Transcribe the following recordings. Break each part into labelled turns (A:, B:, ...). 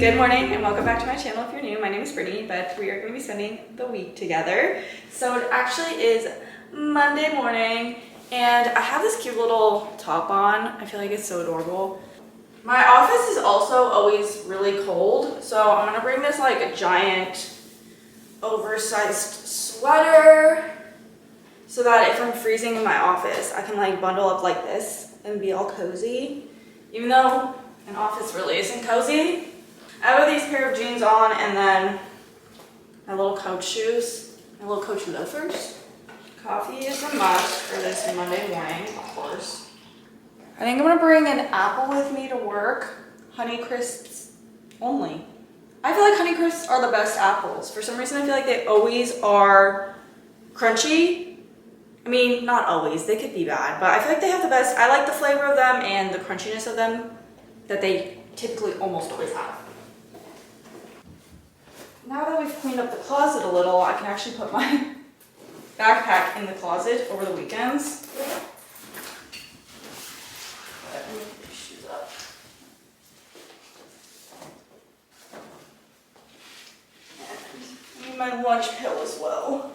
A: Good morning and welcome back to my channel if you're new. My name is Britani, but we are going to be spending the week together. So it actually is Monday morning and I have this cute little top on. I feel like it's so adorable. My office is also always really cold, so I'm going to bring this like a giant oversized sweater so that if I'm freezing in my office, I can like bundle up like this and be all cozy, even though an office really isn't cozy. I have these pair of jeans on and then my little coach shoes, my little coach loafers. Coffee is a must for this Monday morning, of course. I think I'm gonna bring an apple with me to work. Honey Crisps only. I feel like Honey Crisps are the best apples. For some reason, I feel like they always are crunchy. I mean, not always, they could be bad, but I feel like they have the best. I like the flavor of them and the crunchiness of them that they typically almost always have. Now that we've cleaned up the closet a little, I can actually put my backpack in the closet over the weekends. Let me put these shoes up. And I need my lunch pail as well.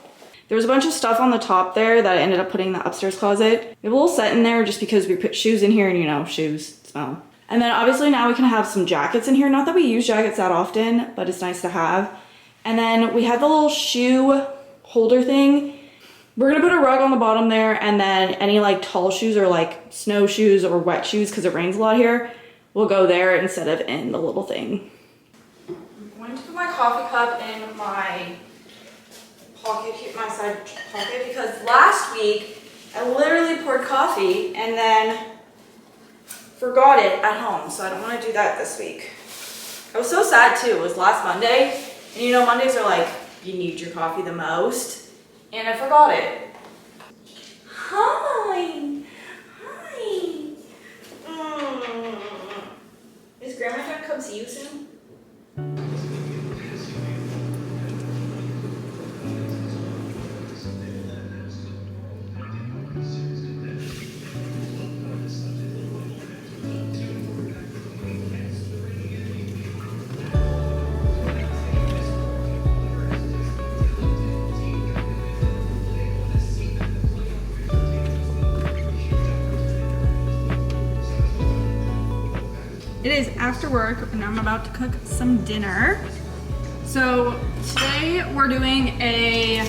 A: There was a bunch of stuff on the top there that I ended up putting in the upstairs closet. We have a little set in there just because we put shoes in here and you know, shoes smell. And then obviously now we can have some jackets in here. Not that we use jackets that often, but it's nice to have. And then we have the little shoe holder thing. We're gonna put a rug on the bottom there, and then any like tall shoes or like snowshoes or wet shoes, because it rains a lot here, will go there instead of in the little thing. I'm going to put my coffee cup in my pocket here, my side pocket, because last week I literally poured coffee and then forgot it at home, so I don't want to do that this week. I was so sad too. It was last Monday, and you know Mondays are like you need your coffee the most, and I forgot it. Hi, hi. Is Grandma gonna come see you soon? It is after work and I'm about to cook some dinner. So today we're doing a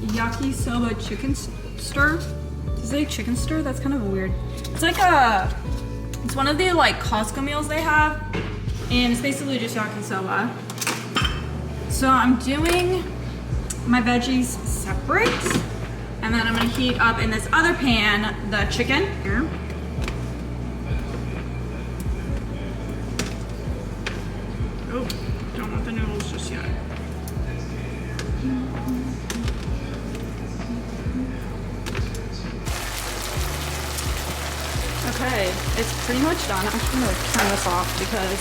A: yakisoba chicken stir. Is it like chicken stir? That's kind of weird. It's like it's one of the like Costco meals they have, and it's basically just yakisoba. So I'm doing my veggies separate, and then I'm gonna heat up in this other pan the chicken here. Oh, don't want the noodles just yet. Okay, it's pretty much done. I'm just gonna turn this off because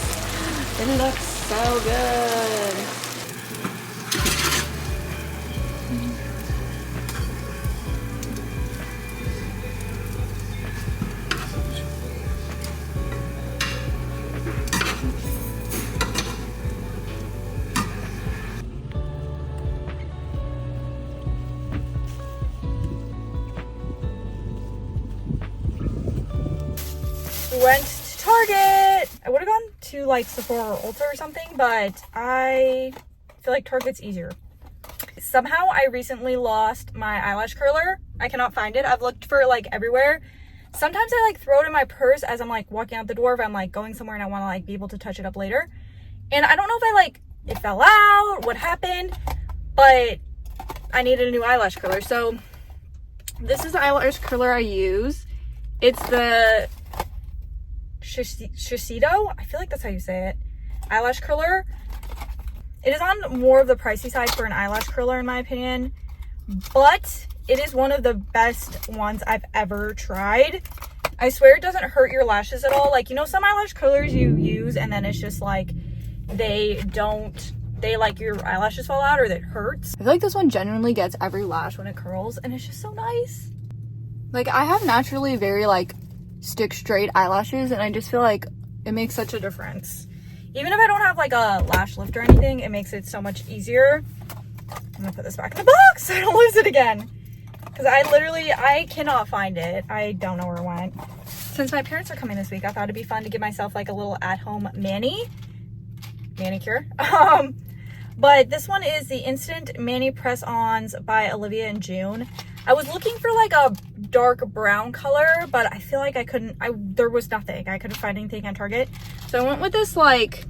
A: it looks so good. Went to Target. I would have gone to like Sephora or Ulta or something, but I feel like Target's easier. Somehow I recently lost my eyelash curler. I cannot find it. I've looked for it like everywhere. Sometimes I like throw it in my purse as I'm like walking out the door if I'm like going somewhere and I want to like be able to touch it up later. And I don't know if it fell out, what happened, but I needed a new eyelash curler. So this is the eyelash curler I use. It's the Shiseido, I feel like that's how you say it, eyelash curler. It is on more of the pricey side for an eyelash curler in my opinion, but it is one of the best ones I've ever tried. I swear it doesn't hurt your lashes at all. Like, you know, some eyelash curlers you use and then it's just like they like your eyelashes fall out or that hurts. I feel like this one genuinely gets every lash when it curls and it's just so nice. Like, I have naturally very like stick straight eyelashes and I just feel like it makes such a difference.
B: Even if I don't have like a lash lift or anything, it makes it so much easier. I'm gonna put this back in the box so I don't lose it again. Because I cannot find it. I don't know where it went. Since my parents are coming this week, I thought it'd be fun to give myself like a little at-home manicure. But this one is the Instant Mani Press-Ons by Olivia and June. I was looking for like a dark brown color, but I feel like there was nothing. I couldn't find anything on Target. So I went with this like,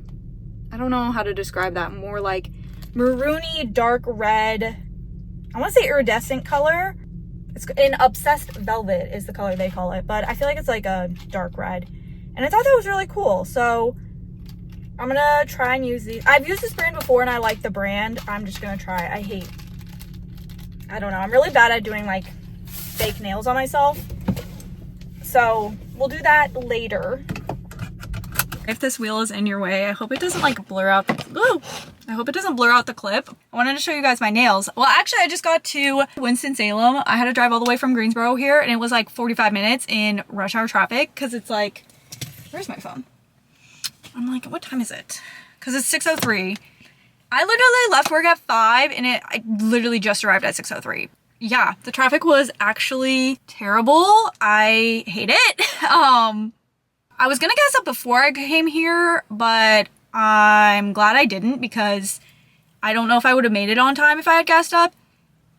B: I don't know how to describe that, more like maroony dark red, I want to say iridescent color. It's in Obsessed Velvet is the color they call it, but I feel like it's like a dark red. And I thought that was really cool. So I'm gonna try and use these. I've used this brand before and I like the brand. I'm just gonna try. I don't know. I'm really bad at doing like fake nails on myself. So we'll do that later. If this wheel is in your way, I hope it doesn't like blur out I hope it doesn't blur out the clip. I wanted to show you guys my nails. Well, actually, I just got to Winston-Salem. I had to drive all the way from Greensboro here, and it was like 45 minutes in rush hour traffic because it's like, where's my phone? I'm like, what time is it? Because it's 6:03. I literally left work at 5 and I literally just arrived at 6:03. Yeah, the traffic was actually terrible. I hate it. I was gonna gas up before I came here, but I'm glad I didn't because I don't know if I would have made it on time if I had gassed up.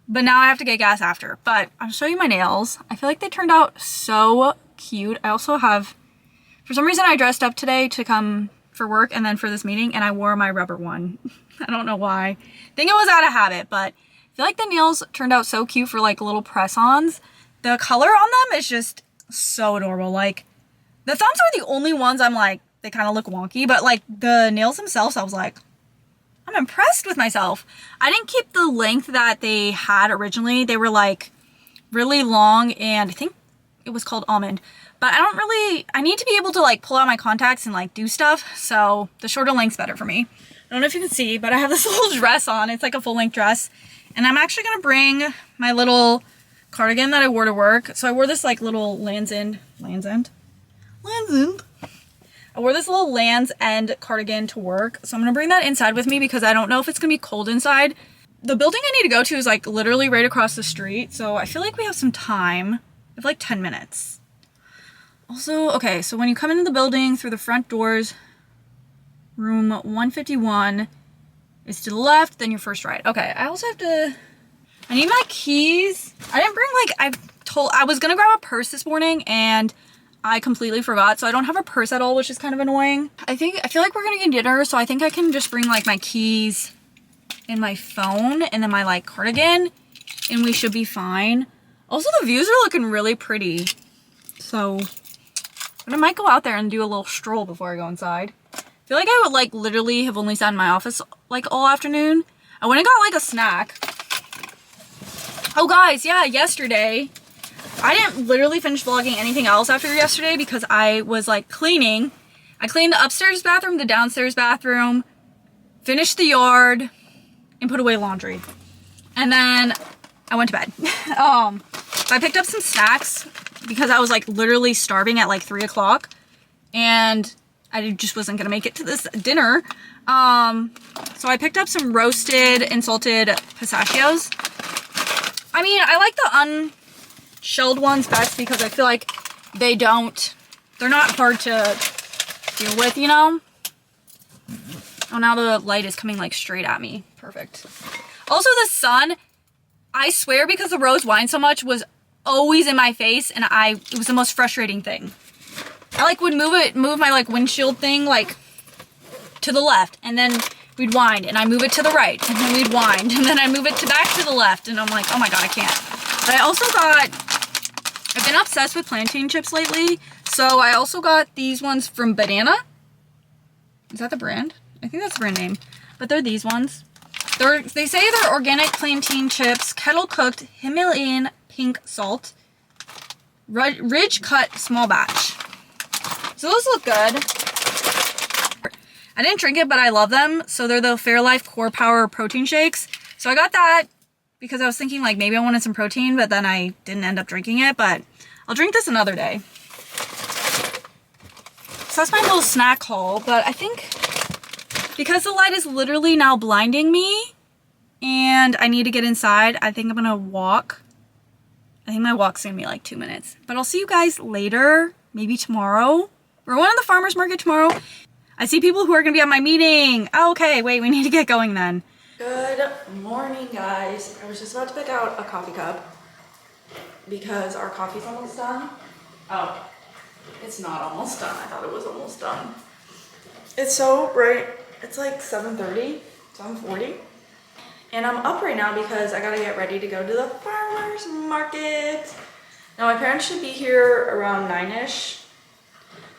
B: But now I have to get gas after. But I'll show you my nails. I feel like they turned out so cute. I also have, for some reason I dressed up today to come for work and then for this meeting, and I wore my rubber one. I don't know why. I think it was out of habit, but I feel like the nails turned out so cute for like little press-ons. The color on them is just so adorable. Like, the thumbs are the only ones I'm like, they kind of look wonky, but like the nails themselves, I was like, I'm impressed with myself. I didn't keep the length that they had originally. They were like really long, and I think it was called almond, but I need to be able to like pull out my contacts and like do stuff. So the shorter length's better for me. I don't know if you can see, but I have this little dress on. It's like a full length dress, and I'm actually going to bring my little cardigan that I wore to work. So I wore this like little Land's End. I wore this little Land's End cardigan to work, so I'm gonna bring that inside with me because I don't know if it's gonna be cold inside. The building I need to go to is like literally right across the street, so I feel like we have some time. We have like 10 minutes. Also, okay, so when you come into the building through the front doors, room 151 is to the left, then your first right. Okay, I also have to, I need my keys. I didn't bring like, I was gonna grab a purse this morning and I completely forgot, so I don't have a purse at all, which is kind of annoying. I feel like we're gonna get dinner, so I think I can just bring like my keys and my phone and then my like cardigan, and we should be fine. Also, the views are looking really pretty, so I might go out there and do a little stroll before I go inside. I feel like I would like literally have only sat in my office like all afternoon. I went and got like a snack. Oh guys, yeah, yesterday I didn't literally finish vlogging anything else after yesterday because I was like cleaning. I cleaned the upstairs bathroom, the downstairs bathroom, finished the yard, and put away laundry. And then I went to bed. So I picked up some snacks because I was like literally starving at like 3 o'clock and I just wasn't gonna make it to this dinner. So I picked up some roasted and salted pistachios. I mean, I like the unshelled ones best because I feel like they're not hard to deal with, you know? Oh, now the light is coming like straight at me. Perfect. Also, the sun, I swear, because the rose wine so much was always in my face, and it was the most frustrating thing. I like would move my like windshield thing like to the left, and then we'd wind, and I move it to the right, and then we'd wind, and then I move it back to the left, and I'm like, oh my god, I can't. But I also I've been obsessed with plantain chips lately, so I also got these ones from Banana. Is that the brand? I think that's the brand name. But they're these ones. They say they're organic plantain chips, kettle cooked, Himalayan pink salt, ridge cut small batch. So those look good. I didn't drink it, but I love them. So they're the Fairlife Core Power protein shakes. So I got that because I was thinking like maybe I wanted some protein, but then I didn't end up drinking it, but I'll drink this another day. So that's my little snack haul, but I think Because the light is literally now blinding me and I need to get inside, I think I'm gonna walk. I think my walk's gonna be like 2 minutes. But I'll see you guys later, maybe tomorrow. We're going to the farmer's market tomorrow. I see people who are gonna be at my meeting. Oh, okay, wait, we need to get going then.
A: Good morning, guys. I was just about to pick out a coffee cup because our coffee's almost done. Oh, it's not almost done. I thought it was almost done. It's so bright. It's like 7:30, 7:40. And I'm up right now because I gotta get ready to go to the farmer's market. Now my parents should be here around 9ish.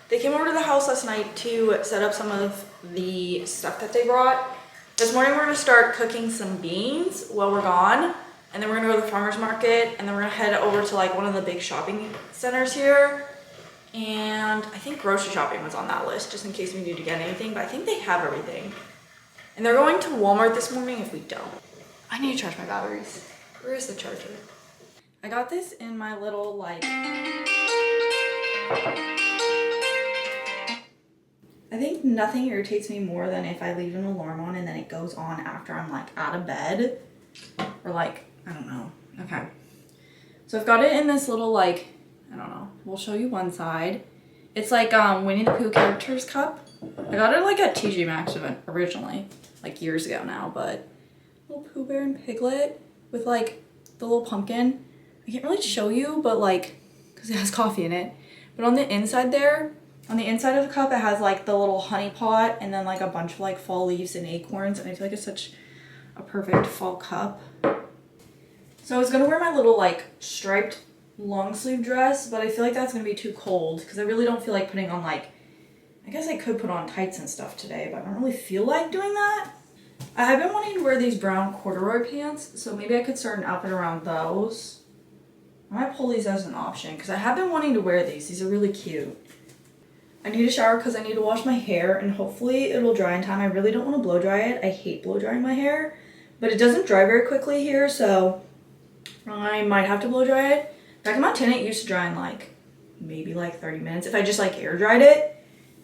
A: They came over to the house last night to set up some of the stuff that they brought. This morning we're gonna start cooking some beans while we're gone. And then we're gonna go to the farmer's market and then we're gonna head over to like one of the big shopping centers here. And I think grocery shopping was on that list just in case we need to get anything, but I think they have everything. And they're going to Walmart this morning if we don't. I need to charge my batteries. Where is the charger? I got this in my little like... I think nothing irritates me more than if I leave an alarm on and then it goes on after I'm like out of bed. Or like, I don't know. Okay. So I've got it in this little like, I don't know. We'll show you one side. It's like Winnie the Pooh characters cup. I got it like at TJ Maxx event originally, like years ago now, but little Pooh Bear and Piglet with like the little pumpkin. I can't really show you, but like, cause it has coffee in it. But on the inside there, on the inside of the cup, it has like the little honey pot and then like a bunch of like fall leaves and acorns. And I feel like it's such a perfect fall cup. So I was gonna wear my little like striped long sleeve dress, but I feel like that's gonna be too cold because I really don't feel like putting on like, I guess I could put on tights and stuff today, but I don't really feel like doing that. I have been wanting to wear these brown corduroy pants, so maybe I could start an outfit around those. I might pull these as an option because I have been wanting to wear these. These are really cute. I need a shower because I need to wash my hair and hopefully it'll dry in time. I really don't want to blow dry it. I hate blow drying my hair, but it doesn't dry very quickly here, so I might have to blow dry it. Back in Montana, it used to dry in like maybe like 30 minutes if I just like air dried it.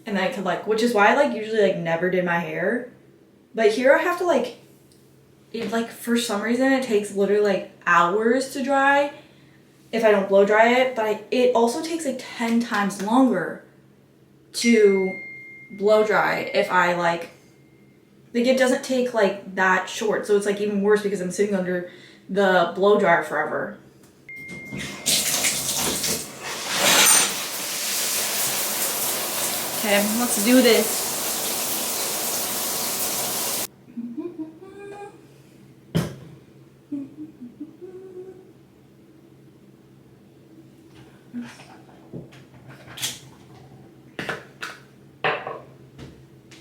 A: And then I could like, which is why I like usually like never did my hair. But here I have to like, it like for some reason it takes literally like hours to dry if I don't blow dry it. But it also takes like 10 times longer to blow dry if I like it doesn't take like that short. So it's like even worse because I'm sitting under the blow dryer forever. Okay, let's do this.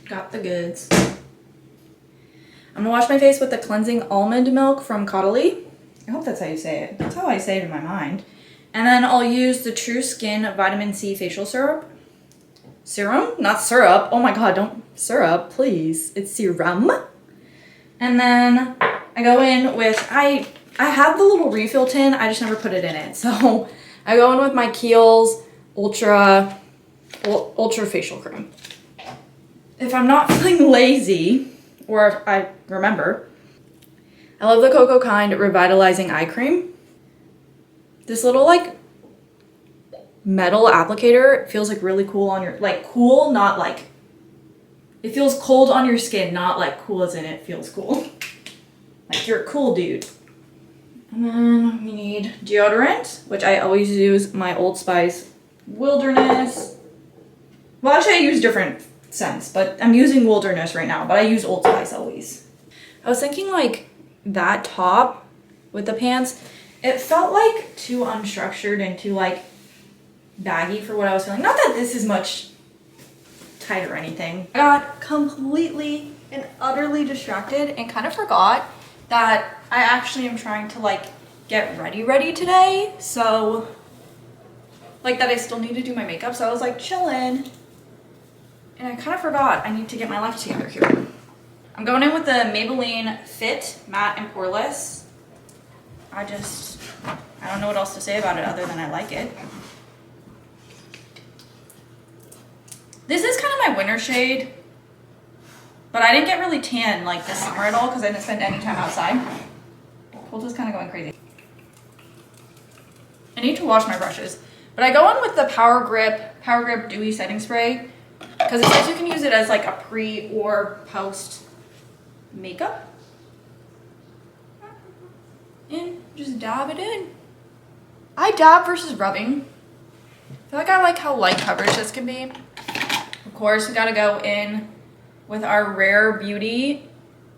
A: Got the goods. I'm gonna wash my face with the cleansing almond milk from Caudalie. I hope that's how you say it. That's how I say it in my mind. And then I'll use the True Skin Vitamin C Facial Syrup. Serum? Not syrup. Oh my god, don't syrup, please. It's serum. And then I go in with, I have the little refill tin, I just never put it in it. So I go in with my Kiehl's Ultra Facial Cream. If I'm not feeling lazy, or if I remember, I love the Cocoa Kind Revitalizing Eye Cream. This little like metal applicator feels like really cool on your, like cool, not like, it feels cold on your skin, not like cool as in it feels cool. Like you're a cool dude. And then we need deodorant, which I always use my Old Spice Wilderness. Well, actually I use different scents, but I'm using Wilderness right now, but I use Old Spice always. I was thinking like that top with the pants, it felt like too unstructured and too like baggy for what I was feeling. Not that this is much tight or anything. I got completely and utterly distracted and kind of forgot that I actually am trying to like get ready today. So like that I still need to do my makeup. So I was like chilling and I kind of forgot I need to get my life together here. I'm going in with the Maybelline Fit Matte and Poreless. I don't know what else to say about it other than I like it. This is kind of my winter shade.
B: But I didn't get really tan like this summer at all because I didn't spend any time outside. Cold is kind of going crazy. I need to wash my brushes. But I go in with the Power Grip Dewy Setting Spray because it says you can use it as like a pre or post makeup. And just dab it in. I dab versus rubbing. I feel like I like how light coverage this can be. Of course, we gotta go in with our Rare Beauty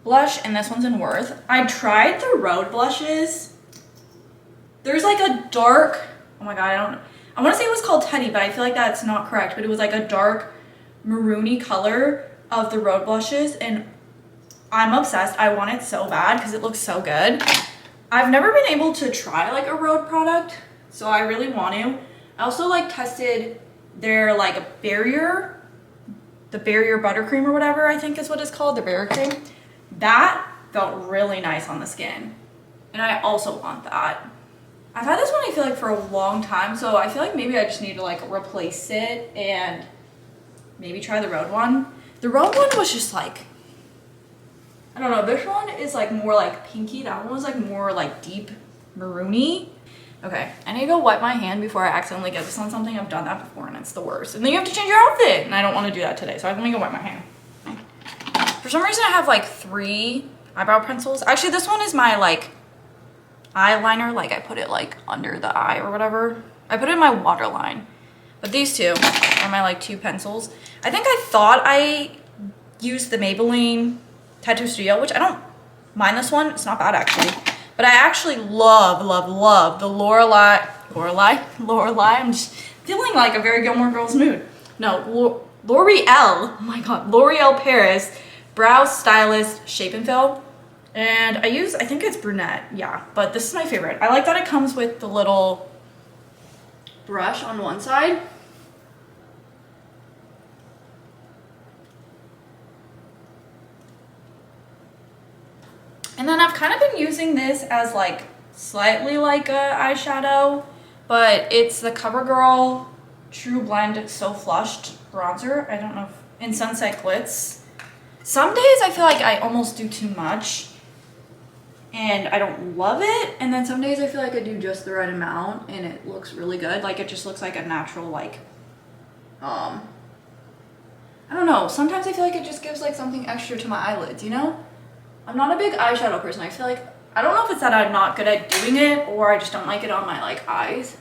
B: blush, and this one's in Worth. I tried the Rhode blushes. There's like a dark, oh my god, I want to say it was called Teddy, but I feel like that's not correct, but it was like a dark maroony color of the Rhode blushes, and I'm obsessed. I want it so bad because it looks so good. I've never been able to try like a Rhode product, so I really want to. I also like tested their like the barrier buttercream or whatever I think is what it's called, the barrier cream. That felt really nice on the skin, and I also want that. I've had this one I feel like for a long time, so I feel like maybe I just need to like replace it and maybe try the Rhode one. The Rhode one was just like, I don't know, this one is like more like pinky. That one was like more like deep maroony. Okay, I need to go wipe my hand before I accidentally get this on something. I've done that before and it's the worst. And then you have to change your outfit, and I don't want to do that today, so let me go wipe my hand. For some reason I have like 3 eyebrow pencils. Actually, this one is my like eyeliner, like I put it like under the eye or whatever. I put it in my waterline. But these two are my like 2 pencils. I think I thought I used the Maybelline Tattoo Studio, which I don't mind this one. It's not bad actually. But I actually love the Lorelei. I'm just feeling like a very Gilmore Girls mood. No, L'Oreal, oh my god, L'Oreal Paris Brow Stylist Shape and Fill. And I think it's brunette, yeah, but this is my favorite. I like that it comes with the little brush on one side. And then I've kind of been using this as like slightly like a eyeshadow, but it's the CoverGirl True Blend So Flushed bronzer. I don't know if, in Sunset Glitz. Some days I feel like I almost do too much and I don't love it, and then some days I feel like I do just the right amount and it looks really good. Like it just looks like a natural like I don't know, sometimes I feel like it just gives like something extra to my eyelids, you know? I'm not a big eyeshadow person. I feel like, I don't know if it's that I'm not good at doing it or I just don't like it on my like eyes,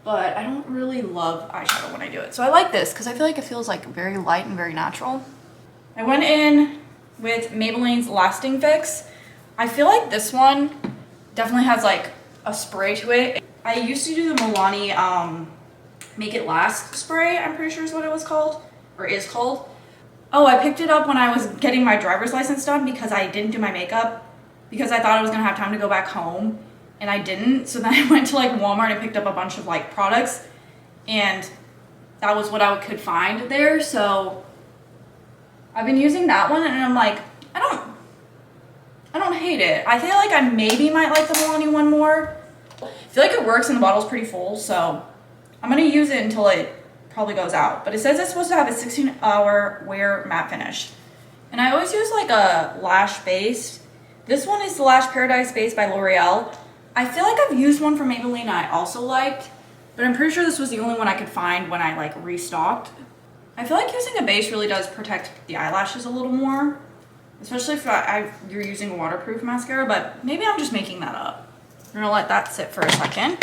B: but I don't really love eyeshadow when I do it. So I like this because I feel like it feels like very light and very natural. I went in with Maybelline's Lasting Fix. I feel like this one definitely has like a spray to it. I used to do the Milani Make It Last spray, I'm pretty sure is what it was called, or is called. Oh, I picked it up when I was getting my driver's license done because I didn't do my makeup because I thought I was gonna have time to go back home and I didn't. So then I went to like Walmart and picked up a bunch of like products and that was what I could find there. So I've been using that one and I'm like, I don't hate it. I feel like I maybe might like the Milani one more. I feel like it works and the bottle's pretty full, so I'm gonna use it until it probably goes out. But it says it's supposed to have a 16-hour wear matte finish. And I always use like a lash base. This one is the Lash Paradise Base by L'Oreal. I feel like I've used one from Maybelline I also liked, but I'm pretty sure this was the only one I could find when I like restocked. I feel like using a base really does protect the eyelashes a little more, especially if you're using a waterproof mascara, but maybe I'm just making that up. I'm gonna let that sit for a second.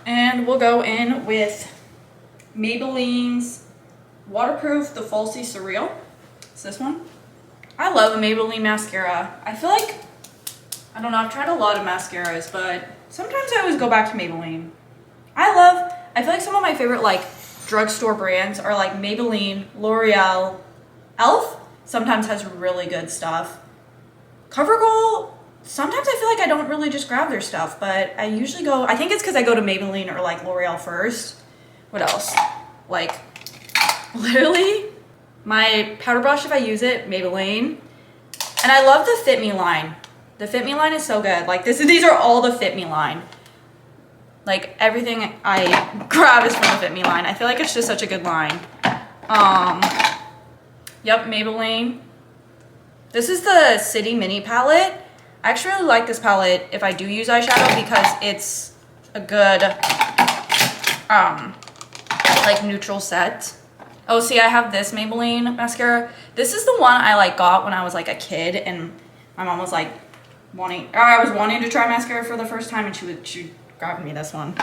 B: And we'll go in with Maybelline's Waterproof The Falsy Surreal. It's this one. I love a Maybelline mascara. I feel like, I don't know, I've tried a lot of mascaras, but sometimes I always go back to Maybelline. I feel like some of my favorite like drugstore brands are like Maybelline, L'Oreal, Elf sometimes has really good stuff. CoverGirl, sometimes I feel like I don't really just grab their stuff, but I usually go, I think it's because I go to Maybelline or like L'Oreal first. What else? Like, literally, my powder brush, if I use it, Maybelline. And I love the Fit Me line. The Fit Me line is so good. Like, these are all the Fit Me line. Like, everything I grab is from the Fit Me line. I feel like it's just such a good line. Yep, Maybelline. This is the City Mini palette. I actually really like this palette if I do use eyeshadow because it's a good like neutral set. Oh, see, I have this Maybelline mascara. This is the one I like got when I was like a kid, and my mom was like I was wanting to try mascara for the first time, and she grabbed me this one.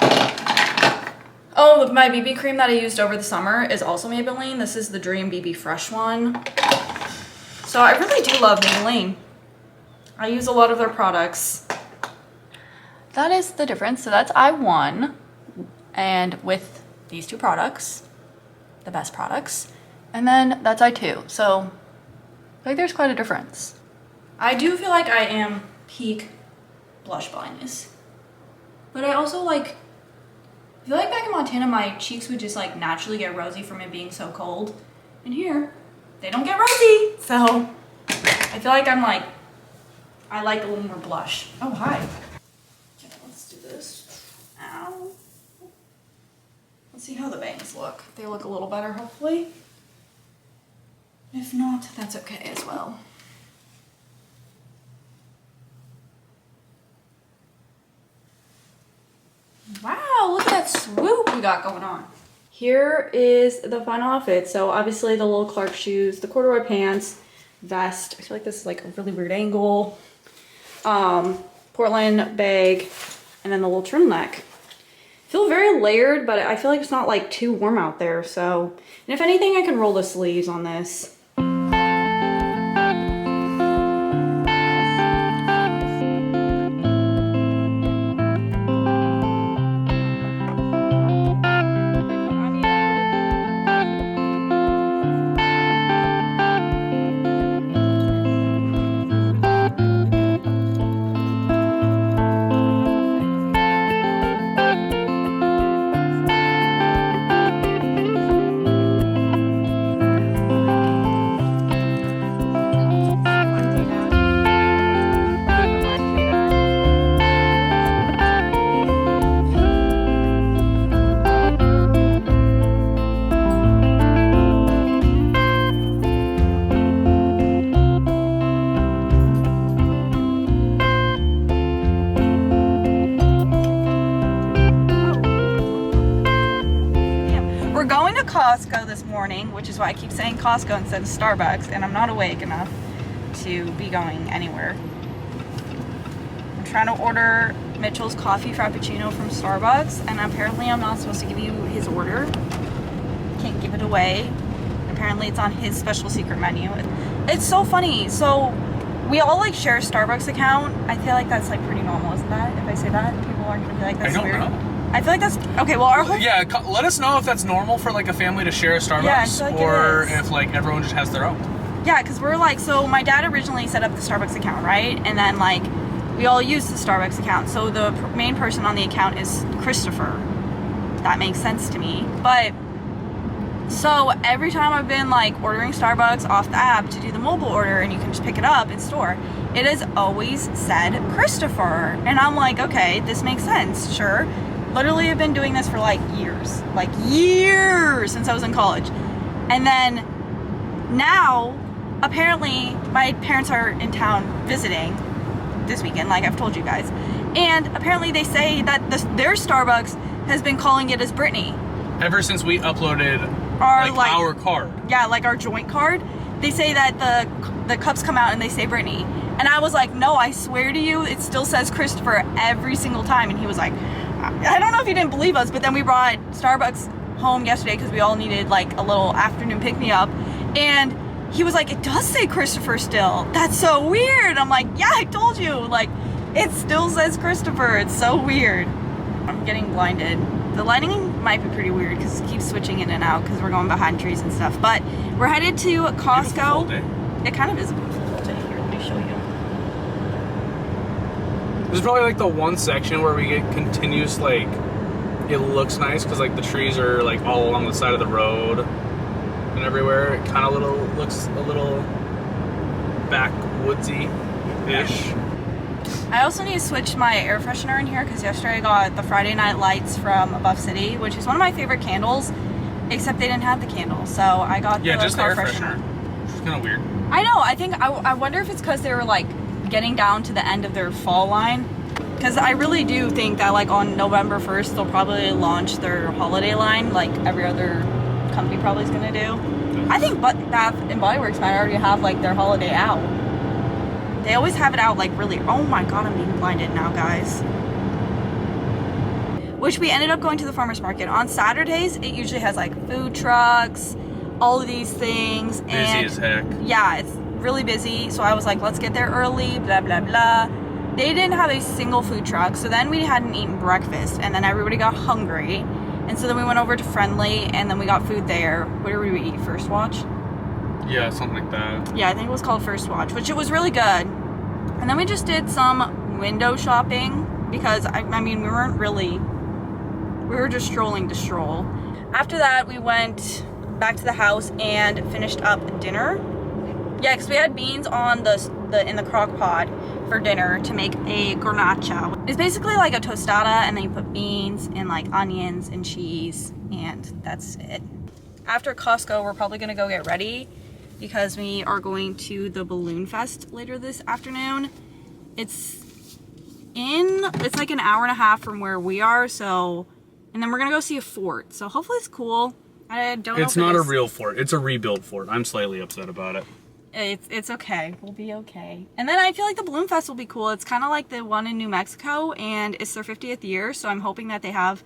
B: Oh, my BB cream that I used over the summer is also Maybelline. This is the Dream BB Fresh one. So I really do love Maybelline. I use a lot of their products. That is the difference. So that's I1, and with these two products, the best products, and then that's I2. So like there's quite a difference. I do feel like I am peak blush blindness, but I also like, I feel like back in Montana my cheeks would just like naturally get rosy from it being so cold, and here they don't get rosy, so I feel like I'm like, I like a little more blush. Oh, hi. Okay, let's do this. Ow. Let's see how the bangs look. They look a little better, hopefully. If not, that's okay as well. Wow, look at that swoop we got going on. Here is the final outfit. So obviously the little Clark shoes, the corduroy pants, vest. I feel like this is like a really weird angle. Portland bag, and then the little turtleneck. Feel very layered, but I feel like it's not like too warm out there. So, and if anything, I can roll the sleeves on this. Costco this morning, which is why I keep saying Costco instead of Starbucks, and I'm not awake enough to be going anywhere. I'm trying to order Mitchell's coffee frappuccino from Starbucks, and apparently I'm not supposed to give you his order. Can't give it away. Apparently it's on his special secret menu. It's so funny. So we all like share a Starbucks account. I feel like that's like pretty normal, isn't that? If I say that, people aren't gonna be like, that's weird. I don't know. I feel like that's okay. Well, our whole
C: let us know if that's normal for like a family to share a Starbucks, or if like everyone just has their own.
B: Yeah, because we're like, so my dad originally set up the Starbucks account, right? And then like we all use the Starbucks account. So the main person on the account is Christopher. That makes sense to me. But so every time I've been like ordering Starbucks off the app to do the mobile order, and you can just pick it up in store, it has always said Christopher, and I'm like, okay, this makes sense, sure. Literally, I've been doing this for like years since I was in college. And then now, apparently, my parents are in town visiting this weekend, like I've told you guys. And apparently they say that their Starbucks has been calling it as Britani.
C: Ever since we uploaded our card.
B: Yeah, like our joint card. They say that the cups come out and they say Britani. And I was like, no, I swear to you, it still says Christopher every single time. And he was like, I don't know if you didn't believe us, but then we brought Starbucks home yesterday because we all needed like a little afternoon pick-me-up, and he was like, it does say Christopher still. That's so weird. I'm like, yeah, I told you. Like, it still says Christopher. It's so weird. I'm getting blinded. The lighting might be pretty weird because it keeps switching in and out because we're going behind trees and stuff. But we're headed to Costco. It kind of is a beautiful day here. Let me show you.
C: This is probably like the one section where we get continuous, like, it looks nice because like the trees are like all along the side of the road and everywhere. It kind of looks a little backwoodsy-ish.
B: I also need to switch my air freshener in here because yesterday I got the Friday Night Lights from Above City, which is one of my favorite candles, except they didn't have the candle, so I got the
C: just the
B: car
C: air freshener. kind of weird.
B: I know. I wonder if it's because they were like getting down to the end of their fall line. Because I really do think that like on November 1st they'll probably launch their holiday line like every other company probably is gonna do. I think Bath and Body Works might already have like their holiday out. They always have it out like really. Oh my god, I'm being blinded now, guys. Which we ended up going to the farmer's market on Saturdays. It usually has like food trucks, all of these things.
C: Busy as heck.
B: Yeah, it's really busy. So I was like, let's get there early, blah, blah, blah. They didn't have a single food truck. So then we hadn't eaten breakfast and then everybody got hungry. And so then we went over to Friendly and then we got food there. What did we eat? First Watch?
C: Yeah, something like that.
B: Yeah, I think it was called First Watch, which it was really good. And then we just did some window shopping because, I mean, we were just strolling to stroll. After that, we went back to the house and finished up dinner. Yeah, because we had beans on in the crock pot for dinner to make a garnacha. It's basically like a tostada, and then you put beans and like onions and cheese, and that's it. After Costco, we're probably gonna go get ready because we are going to the Balloonfest later this afternoon. It's like an hour and a half from where we are, so, and then we're gonna go see a fort. So hopefully it's cool. I don't know.
C: It's not a real fort. It's a rebuilt fort. I'm slightly upset about it.
B: It's okay. We'll be okay. And then I feel like the Balloonfest will be cool. It's kind of like the one in New Mexico, and it's their 50th year, so I'm hoping that they have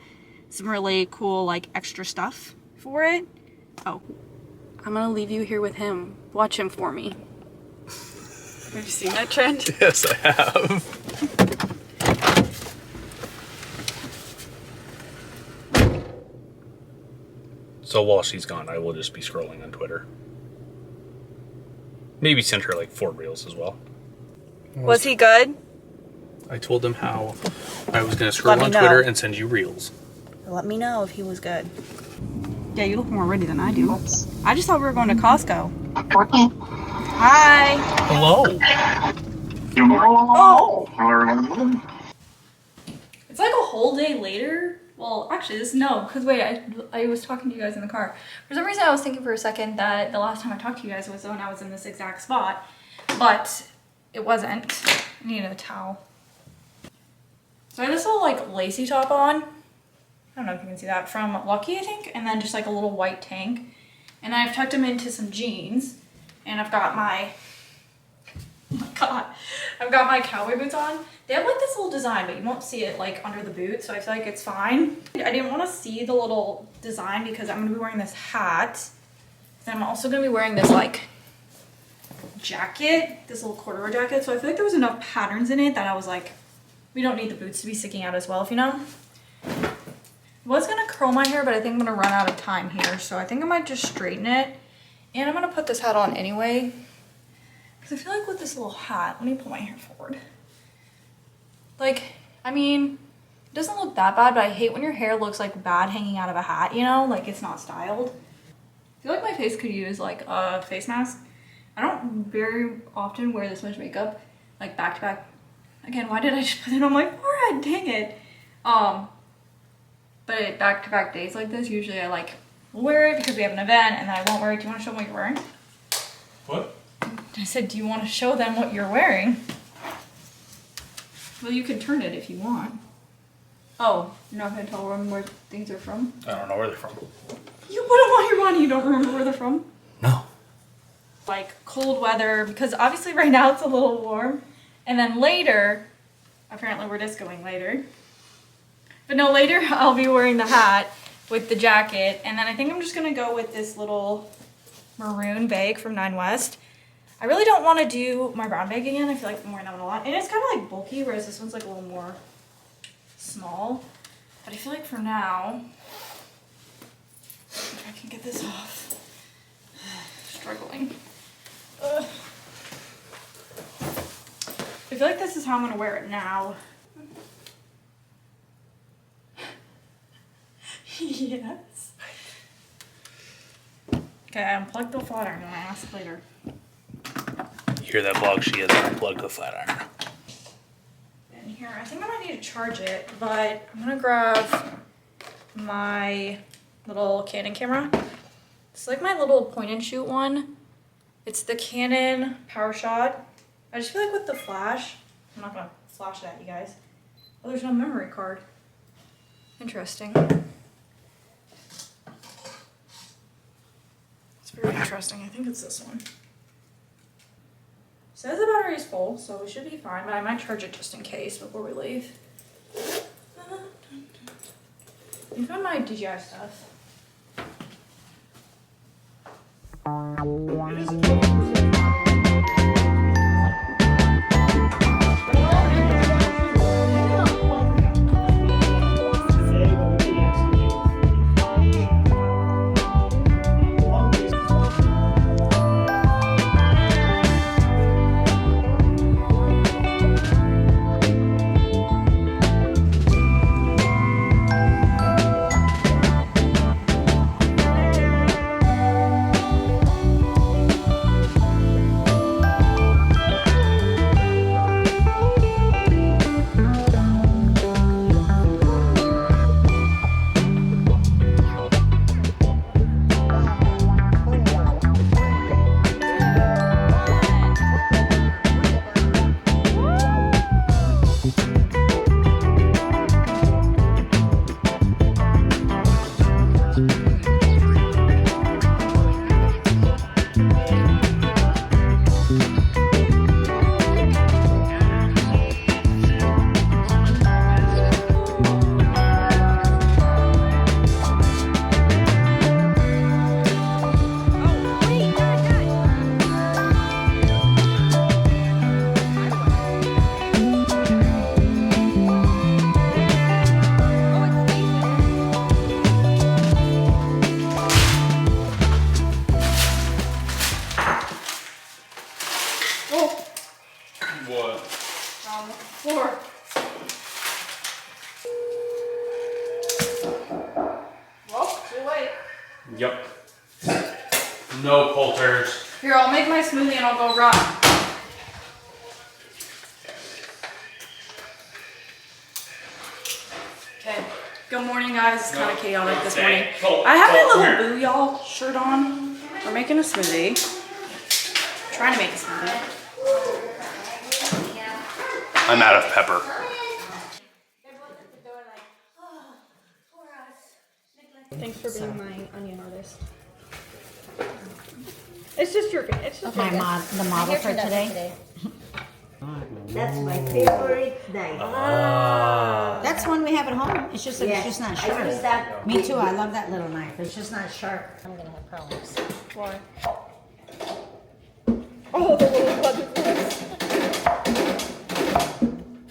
B: some really cool, like, extra stuff for it. Oh, I'm gonna leave you here with him. Watch him for me. Have you seen that trend?
C: Yes, I have. So while she's gone, I will just be scrolling on Twitter. Maybe send her like 4 reels as well.
B: Was he good?
C: I told him how I was going to scroll on
B: know.
C: Twitter and send you reels.
B: Let me know if he was good. Yeah, you look more ready than I do. I just thought we were going to Costco. Hi.
C: Hello.
B: Oh. It's like a whole day later. Well, actually, because wait, I was talking to you guys in the car. For some reason, I was thinking for a second that the last time I talked to you guys was when I was in this exact spot, but it wasn't. I needed a towel. So I have this little like lacy top on. I don't know if you can see that, from Lucky, I think, and then just like a little white tank. And I've tucked them into some jeans, and I've got my, oh my god, I've got my cowboy boots on. They have like this little design, but you won't see it like under the boot, so I feel like it's fine. I didn't want to see the little design because I'm going to be wearing this hat. And I'm also going to be wearing this like jacket, this little corduroy jacket. So I feel like there was enough patterns in it that I was like, we don't need the boots to be sticking out as well, if you know. I was going to curl my hair, but I think I'm going to run out of time here. So I think I might just straighten it. And I'm going to put this hat on anyway. Because I feel like with this little hat, let me pull my hair forward. Like, I mean, it doesn't look that bad, but I hate when your hair looks like bad hanging out of a hat, you know? Like it's not styled. I feel like my face could use like a face mask. I don't very often wear this much makeup, like back to back. Again, why did I just put it on my forehead? Dang it. But back to back days like this, usually I like wear it because we have an event and then I won't wear it. Do you want to show them what you're wearing?
C: What?
B: I said, do you want to show them what you're wearing? Well, you can turn it if you want. Oh, you're not going to tell them where things are from?
C: I don't know where they're from.
B: You put them on your body, you don't remember where they're from?
C: No.
B: Like cold weather, because obviously right now it's a little warm. And then later, apparently we're discoing later. But no, later I'll be wearing the hat with the jacket. And then I think I'm just going to go with this little maroon bag from Nine West. I really don't want to do my brown bag again. I feel like I'm wearing that one a lot. And it's kind of like bulky, whereas this one's like a little more small. But I feel like for now, if I can get this off. Struggling. Ugh. I feel like this is how I'm going to wear it now. Yes. Okay, I unplugged the flat iron and I ask later.
C: You hear that vlog? She has unplugged the flat iron.
B: In here, I think I might need to charge it, but I'm gonna grab my little Canon camera. It's like my little point and shoot one. It's the Canon PowerShot. I just feel like with the flash, I'm not gonna flash it at you guys. Oh, there's no memory card. Interesting. It's very interesting. I think it's this one. Says the battery is full, so we should be fine, but I might charge it just in case before we leave. You found my DJI stuff.
C: What?
B: On the floor. Well, too late.
C: Yep. No Coulters.
B: Here, I'll make my smoothie and I'll go run. Okay. Good morning, guys. It's kind of chaotic this morning. I have my little Boo Y'all shirt on. We're making a smoothie. Trying to make a smoothie.
C: I'm out of pepper.
B: Thanks for being my onion artist. It's just your. It's just
D: Okay, the model for today.
E: That's my favorite knife.
D: That's one we have at home. It's just that
E: Yes,
D: it's just not
E: I
D: sharp.
E: use that.
D: Me too. I love that little knife. It's just not sharp.
E: I'm gonna have problems.
B: Why? Oh, the little budget ones.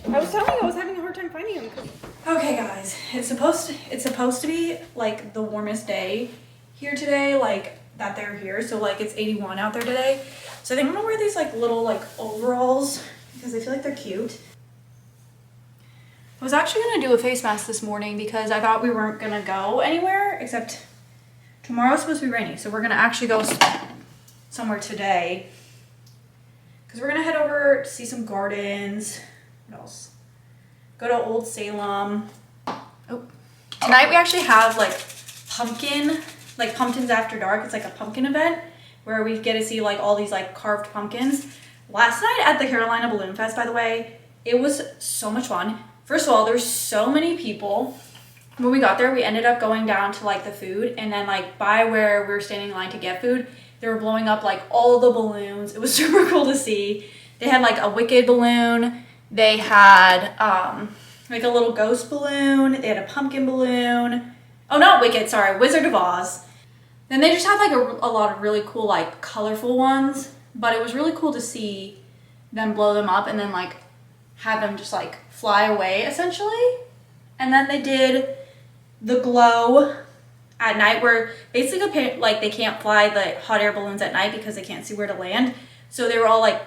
B: I was telling you I was having a hard time finding them. Okay, guys, it's supposed to be like the warmest day here today, like that they're here. So like it's 81 out there today. So I think I'm gonna wear these like little like overalls because I feel like they're cute. I was actually gonna do a face mask this morning because I thought we weren't gonna go anywhere except tomorrow's supposed to be rainy. So we're gonna actually go somewhere today because we're gonna head over to see some gardens. What else? Go to Old Salem. Oh, tonight we actually have like Pumpkins After Dark. It's like a pumpkin event where we get to see like all these like carved pumpkins. Last night at the Carolina Balloonfest, by the way, it was so much fun. First of all, there's so many people. When we got there, we ended up going down to like the food, and then like by where we were standing in line to get food, they were blowing up like all the balloons. It was super cool to see. They had like a Wicked balloon. They had like a little ghost balloon. They had a pumpkin balloon. Oh, not Wicked, sorry, Wizard of Oz. Then they just had like a lot of really cool like colorful ones, but it was really cool to see them blow them up and then like have them just like fly away essentially. And then they did the glow at night where basically like they can't fly the hot air balloons at night because they can't see where to land. So they were all like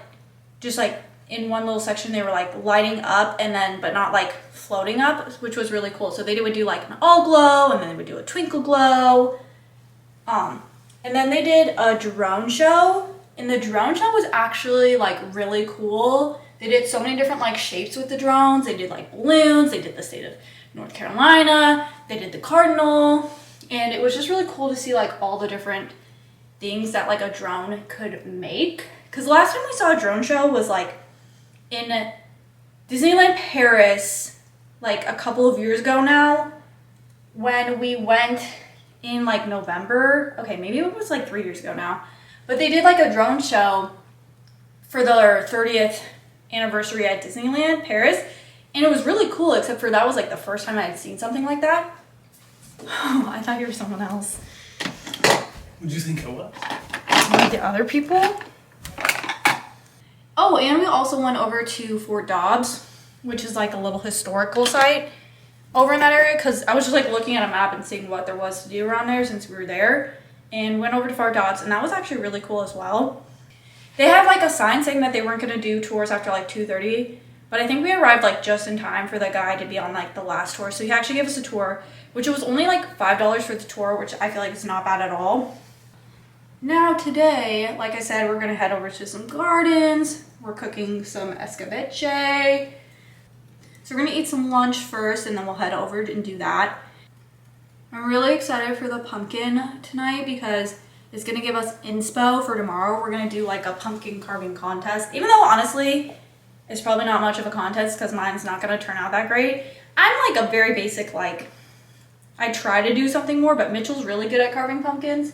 B: just like in one little section they were like lighting up and then but not like floating up, which was really cool. So they would do like an all glow and then they would do a twinkle glow. And then they did a drone show, and the drone show was actually like really cool. They did so many different like shapes with the drones. They did like balloons, they did the state of North Carolina, they did the cardinal, and it was just really cool to see like all the different things that like a drone could make. Because last time we saw a drone show was like in Disneyland Paris, like a couple of years ago now, when we went in like November. Okay, maybe it was like 3 years ago now. But they did like a drone show for their 30th anniversary at Disneyland Paris. And it was really cool, except for that was like the first time I had seen something like that. Oh, I thought you were someone else.
C: What'd you think I was?
B: Like the other people? Oh, and we also went over to Fort Dobbs, which is like a little historical site over in that area, because I was just like looking at a map and seeing what there was to do around there since we were there, and went over to Fort Dobbs, and that was actually really cool as well. They had like a sign saying that they weren't going to do tours after like 2:30, but I think we arrived like just in time for the guy to be on like the last tour, so he actually gave us a tour, which was only like $5 for the tour, which I feel like is not bad at all. Now today, like I said, we're gonna head over to some gardens. We're cooking some escabeche. So we're gonna eat some lunch first and then we'll head over and do that. I'm really excited for the pumpkin tonight because it's gonna give us inspo for tomorrow. We're gonna do like a pumpkin carving contest. Even though honestly, it's probably not much of a contest because mine's not gonna turn out that great. I'm like a very basic, like, I try to do something more, but Mitchell's really good at carving pumpkins.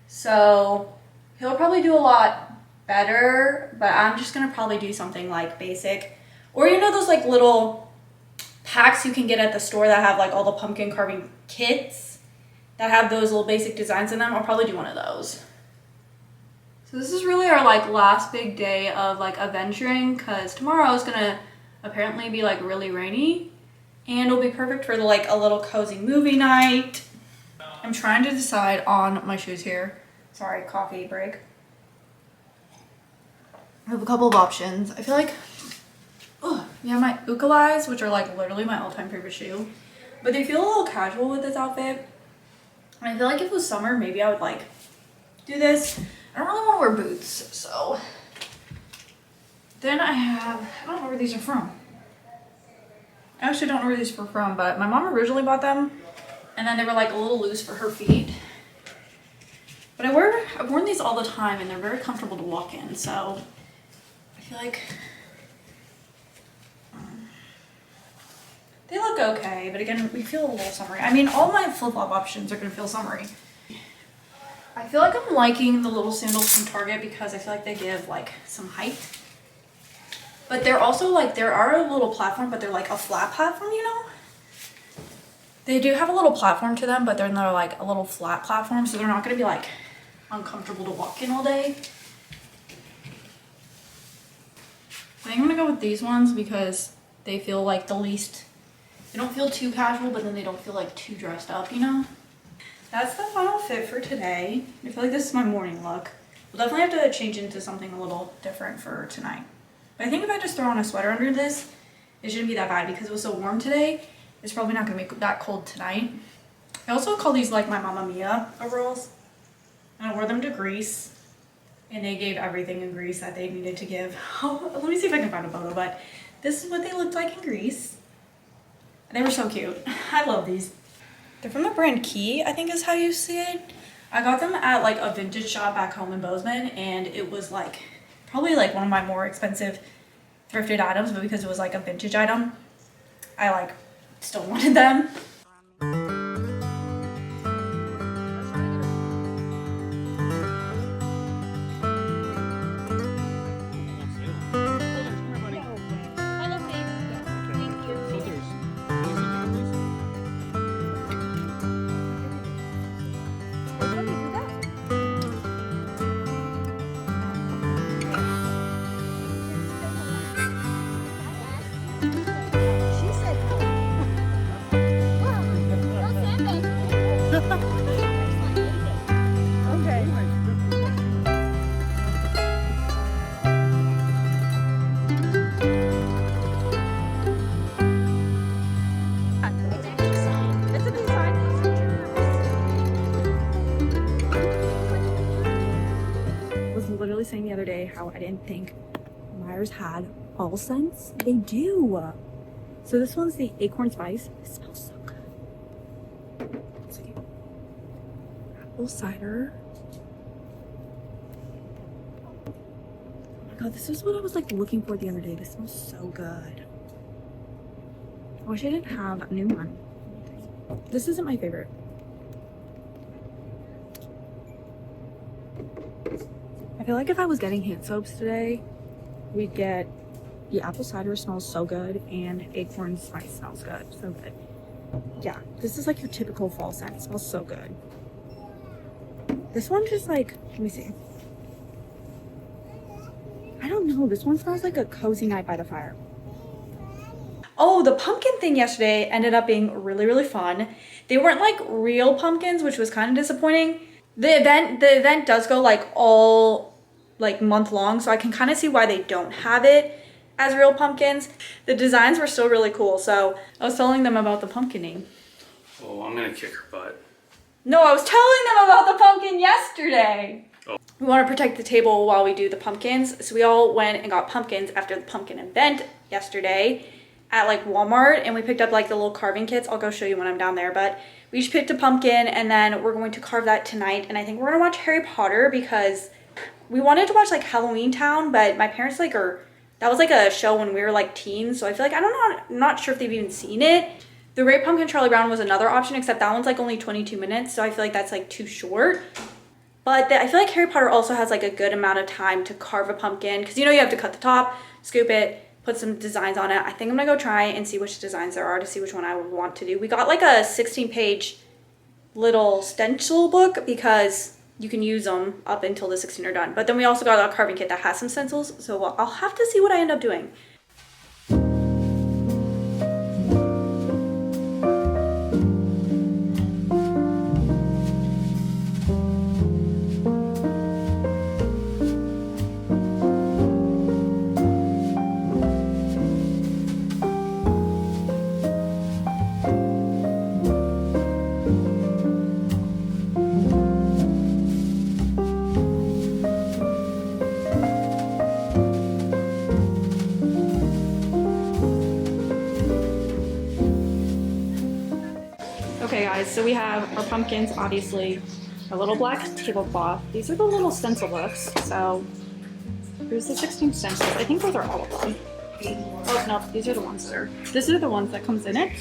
B: So he'll probably do a lot better, but I'm just gonna probably do something like basic. Or you know those like little packs you can get at the store that have like all the pumpkin carving kits that have those little basic designs in them? I'll probably do one of those. So this is really our like last big day of like adventuring, because tomorrow is gonna apparently be like really rainy and it'll be perfect for like a little cozy movie night. I'm trying to decide on my shoes here. Sorry, coffee break. I have a couple of options. I feel like, yeah, my Ukalis, which are like literally my all-time favorite shoe, but they feel a little casual with this outfit. And I feel like if it was summer, maybe I would like do this. I don't really want to wear boots, so. Then I don't know where these are from. I actually don't know where these are from, but my mom originally bought them, and then they were like a little loose for her feet. But I've worn these all the time and they're very comfortable to walk in, so I feel like they look okay, but again, we feel a little summery. I mean, all my flip-flop options are gonna feel summery. I feel like I'm liking the little sandals from Target because I feel like they give like some height. But they're also like, there are a little platform, but they're like a flat platform, you know? They do have a little platform to them, but they're like a little flat platform, so they're not gonna be like uncomfortable to walk in all day. I think I'm gonna go with these ones because they feel like the least, they don't feel too casual, but then they don't feel like too dressed up, you know? That's the final fit for today. I feel like this is my morning look. We'll definitely have to change into something a little different for tonight. But I think if I just throw on a sweater under this, it shouldn't be that bad because it was so warm today. It's probably not gonna be that cold tonight. I also call these like my Mamma Mia overalls. And I wore them to Greece. And they gave everything in Greece that they needed to give. Oh, let me see if I can find a photo, but this is what they looked like in Greece. And they were so cute. I love these. They're from the brand Key, I think is how you see it. I got them at like a vintage shop back home in Bozeman, and it was like probably like one of my more expensive thrifted items, but because it was like a vintage item, I like still wanted them. Saying the other day how I didn't think Myers had fall scents. They do. So this one's the acorn spice. It smells so good. Let's see. Apple cider. god, this is what I was like looking for the other day. This smells so good. I wish I didn't have a new one. This isn't my favorite. I feel like if I was getting hand soaps today, we'd get the apple cider smells so good and acorn spice smells good. So good. Yeah, this is like your typical fall scent. It smells so good. This one just like, let me see. I don't know. This one smells like a cozy night by the fire. Oh, the pumpkin thing yesterday ended up being really, really fun. They weren't like real pumpkins, which was kind of disappointing. The event does go like all like month long, so I can kind of see why they don't have it as real pumpkins. The designs were still really cool, so I was telling them about the pumpkining.
C: Oh, I'm gonna kick her butt.
B: No, I was telling them about the pumpkin yesterday.
C: Oh.
B: We want to protect the table while we do the pumpkins, so we all went and got pumpkins after the pumpkin event yesterday at like Walmart, and we picked up like the little carving kits. I'll go show you when I'm down there, but we each picked a pumpkin and then we're going to carve that tonight. And I think we're gonna watch Harry Potter because we wanted to watch like Halloween Town, but my parents like that was like a show when we were like teens, so I feel like I'm not sure if they've even seen it. The Great Pumpkin Charlie Brown was another option, except that one's like only 22 minutes, so I feel like that's like too short. But I feel like Harry Potter also has like a good amount of time to carve a pumpkin, because you know you have to cut the top, scoop it, put some designs on it. I think I'm gonna go try and see which designs there are to see which one I would want to do. We got like a 16-page little stencil book because you can use them up until the 16 are done. But then we also got a carving kit that has some stencils, so I'll have to see what I end up doing. Okay guys, so we have our pumpkins, obviously, a little black tablecloth. These are the little stencil books. So here's the 16 stencils. I think those are all of them. Oh no, these are the ones that are, these are the ones that comes in it.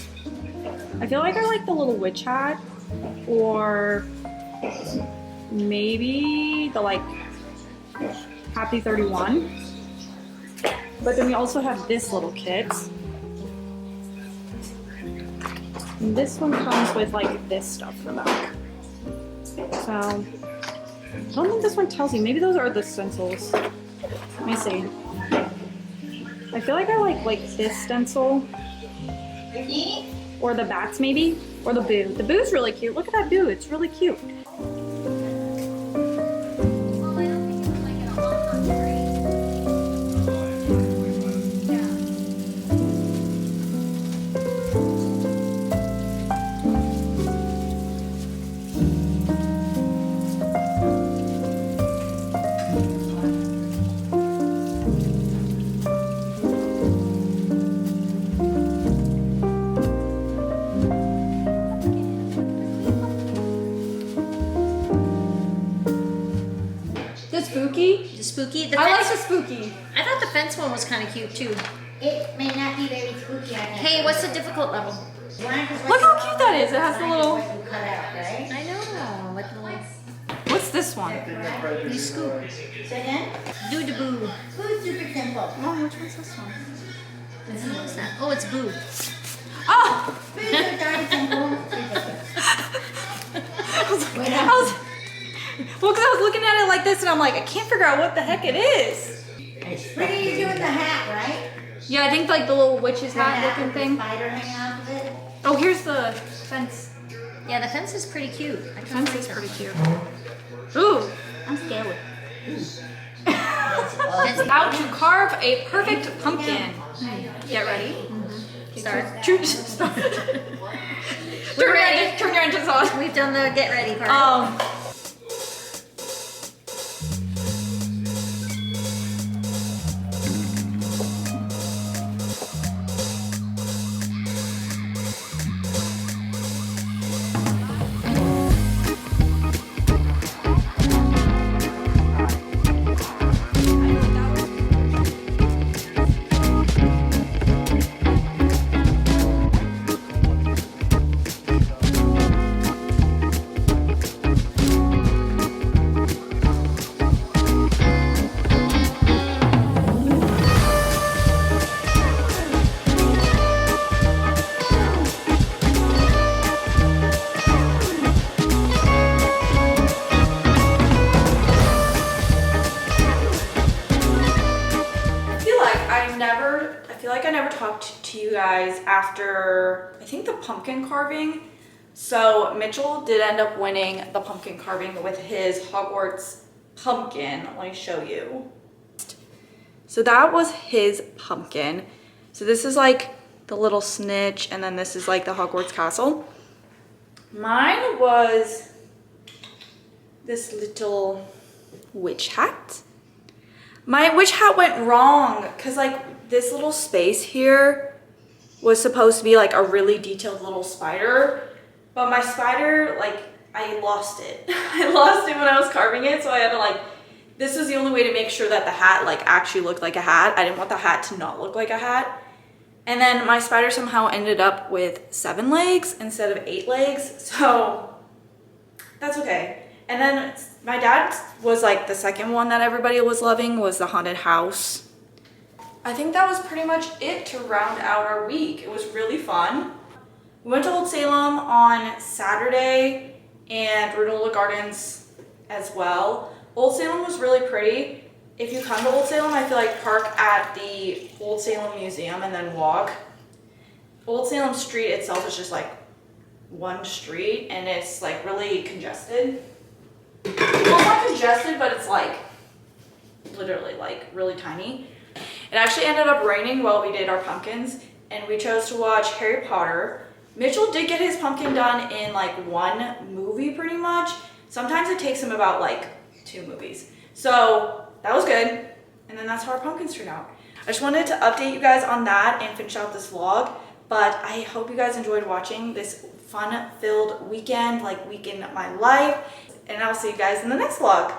B: I feel like I like the little witch hat, or maybe the like Happy 31. But then we also have this little kit. And this one comes with like this stuff in the back. So I don't think this one tells you. Maybe those are the stencils. Let me see. I feel like I like this stencil. Or the bats maybe. Or the boo. The boo's really cute. Look at that boo. It's really cute.
E: The spooky. The
B: I like
E: fence,
B: the spooky.
E: I thought the fence one was kind of cute too.
D: It may not be very spooky.
E: Hey, what's the difficult level?
B: Look how cute that is. It has the little.
D: Cut out, right?
E: I know. What the like?
B: What's this one?
E: You scoop.
D: Second,
E: Do the boo.
D: food super simple.
B: Oh, which one's this one?
E: What's that? Oh, it's boo.
B: Oh!
D: Food are darn simple.
B: Well, because I was looking at it like this and I'm like, I can't figure out what the heck it is.
D: It's pretty easy with the hat, right?
B: Yeah, I think like the little witch's hat looking
D: with the
B: thing.
D: spider hanging off of it.
B: Oh, here's the fence.
E: Yeah, the fence is pretty cute. I
B: The
E: kind
B: fence
E: of
B: is
E: like
B: pretty
E: that.
B: cute. Ooh, I'm scared. How to carve a perfect pumpkin. Get ready.
E: Start.
B: Start. Turn
E: ready.
B: Turn your engines on.
E: We've done the get ready part.
A: I never talked to you guys after, I think, the pumpkin carving. So Mitchell did end up winning the pumpkin carving with his Hogwarts pumpkin. Let me show you. So that was his pumpkin. So this is like the little snitch, and then this is like the Hogwarts castle. Mine was this little witch hat. My witch hat went wrong because like this little space here was supposed to be like a really detailed little spider, but my spider, like, I lost it. I lost it when I was carving it, so I had to like, this was the only way to make sure that the hat like actually looked like a hat. I didn't want the hat to not look like a hat. And then my spider somehow ended up with 7 legs instead of 8 legs, so that's okay. And then my dad was like the second one that everybody was loving was the haunted house. I think that was pretty much it to round out our week. It was really fun. We went to Old Salem on Saturday and Granola Gardens as well. Old Salem was really pretty. If you come to Old Salem, I feel like park at the Old Salem Museum and then walk. Old Salem Street itself is just like one street and it's like really congested. Well, it's not congested, but it's like literally like really tiny. It actually ended up raining while we did our pumpkins and we chose to watch Harry Potter. Mitchell did get his pumpkin done in like 1 movie pretty much. Sometimes it takes him about like 2 movies. So that was good. And then that's how our pumpkins turned out. I just wanted to update you guys on that and finish out this vlog. But I hope you guys enjoyed watching this fun-filled weekend, like week in my life. And I'll see you guys in the next vlog.